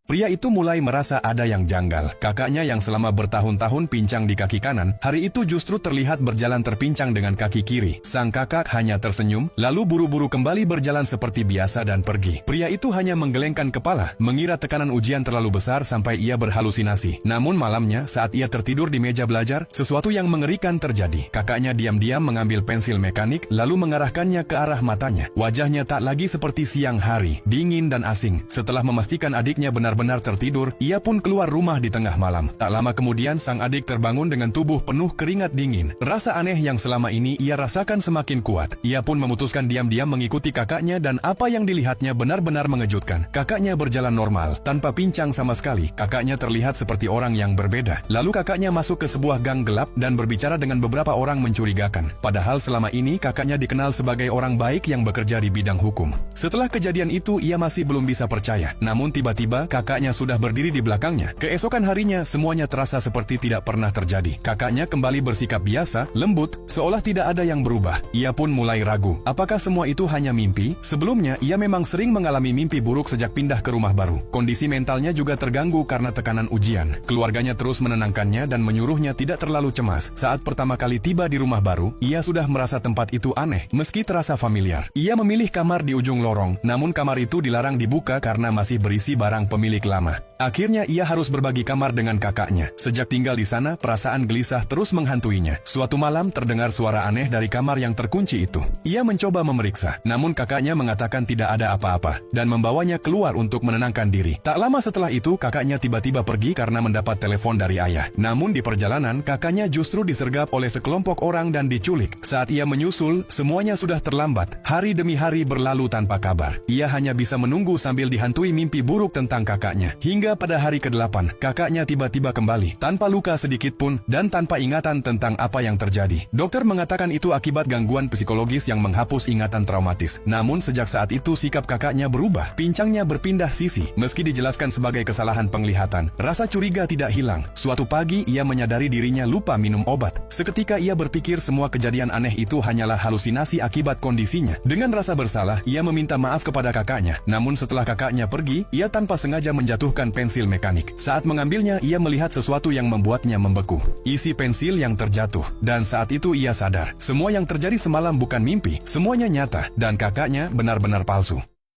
Pria itu mulai merasa ada yang janggal. Kakaknya yang selama bertahun-tahun pincang di kaki kanan, hari itu justru terlihat berjalan terpincang dengan kaki kiri. Sang kakak hanya tersenyum, lalu buru-buru kembali berjalan seperti biasa dan pergi. Pria itu hanya menggelengkan kepala, mengira tekanan ujian terlalu besar sampai ia berhalusinasi. Namun malamnya, saat ia tertidur di meja belajar, sesuatu yang mengerikan terjadi. Kakaknya diam-diam mengambil pensil mekanik, lalu mengarahkannya ke arah matanya. Wajahnya tak lagi seperti siang hari, dingin dan asing. Setelah memastikan adiknya benar-benar tertidur, ia pun keluar rumah di tengah malam. Tak lama kemudian, sang adik terbangun dengan tubuh penuh keringat dingin. Rasa aneh yang selama ini ia rasakan semakin kuat. Ia pun memutuskan diam-diam mengikuti kakaknya dan apa yang dilihatnya benar-benar mengejutkan. Kakaknya berjalan normal, tanpa pincang sama sekali. Kakaknya terlihat seperti orang yang berbeda. Lalu kakaknya masuk ke sebuah gang gelap dan berbicara dengan beberapa orang mencurigakan. Padahal selama ini kakaknya dikenal sebagai orang baik yang bekerja di bidang hukum. Setelah kejadian itu, ia masih belum bisa percaya. Namun tiba-tiba kakaknya sudah berdiri di belakangnya. Keesokan harinya, semuanya terasa seperti tidak pernah terjadi. Kakaknya kembali bersikap biasa, lembut, seolah tidak ada yang berubah. Ia pun mulai ragu. Apakah semua itu hanya mimpi? Sebelumnya, ia memang sering mengalami mimpi buruk sejak pindah ke rumah baru. Kondisi mentalnya juga terganggu karena tekanan ujian. Keluarganya terus menenangkannya dan menyuruhnya tidak terlalu cemas. Saat pertama kali tiba di rumah baru, ia sudah merasa tempat itu aneh, meski terasa familiar. Ia memilih kamar di ujung lorong, namun kamar itu dilarang dibuka karena masih berisi barang pemilik lama. Akhirnya ia harus berbagi kamar dengan kakaknya. Sejak tinggal di sana, perasaan gelisah terus menghantuinya. Suatu malam terdengar suara aneh dari kamar yang terkunci itu. Ia mencoba memeriksa, namun kakaknya mengatakan tidak ada apa-apa dan membawanya keluar untuk menenangkan diri. Tak lama setelah itu, kakaknya tiba-tiba pergi karena mendapat telepon dari ayah. Namun di perjalanan, kakaknya justru disergap oleh sekelompok orang dan diculik. Saat ia menyusul, semuanya sudah terlambat. Hari demi hari berlalu tanpa kabar. Ia hanya bisa menunggu sambil dihantui mimpi buruk tentang kakaknya. Hingga pada hari ke-8, kakaknya tiba-tiba kembali, tanpa luka sedikit pun, dan tanpa ingatan tentang apa yang terjadi. Dokter mengatakan itu akibat gangguan psikologis yang menghapus ingatan traumatis. Namun sejak saat itu sikap kakaknya berubah, pincangnya berpindah sisi. Meski dijelaskan sebagai kesalahan penglihatan, rasa curiga tidak hilang. Suatu pagi, ia menyadari dirinya lupa minum obat. Seketika ia berpikir semua kejadian aneh itu hanyalah halusinasi akibat kondisinya. Dengan rasa bersalah, ia meminta maaf kepada kakaknya. Namun setelah kakaknya pergi, ia tanpa sengaja menjatuhkan pensil mekanik. Saat mengambilnya, ia melihat sesuatu yang membuatnya membeku. Isi pensil yang terjatuh. Dan saat itu ia sadar, semua yang terjadi semalam bukan mimpi, semuanya nyata, dan kakaknya benar-benar palsu.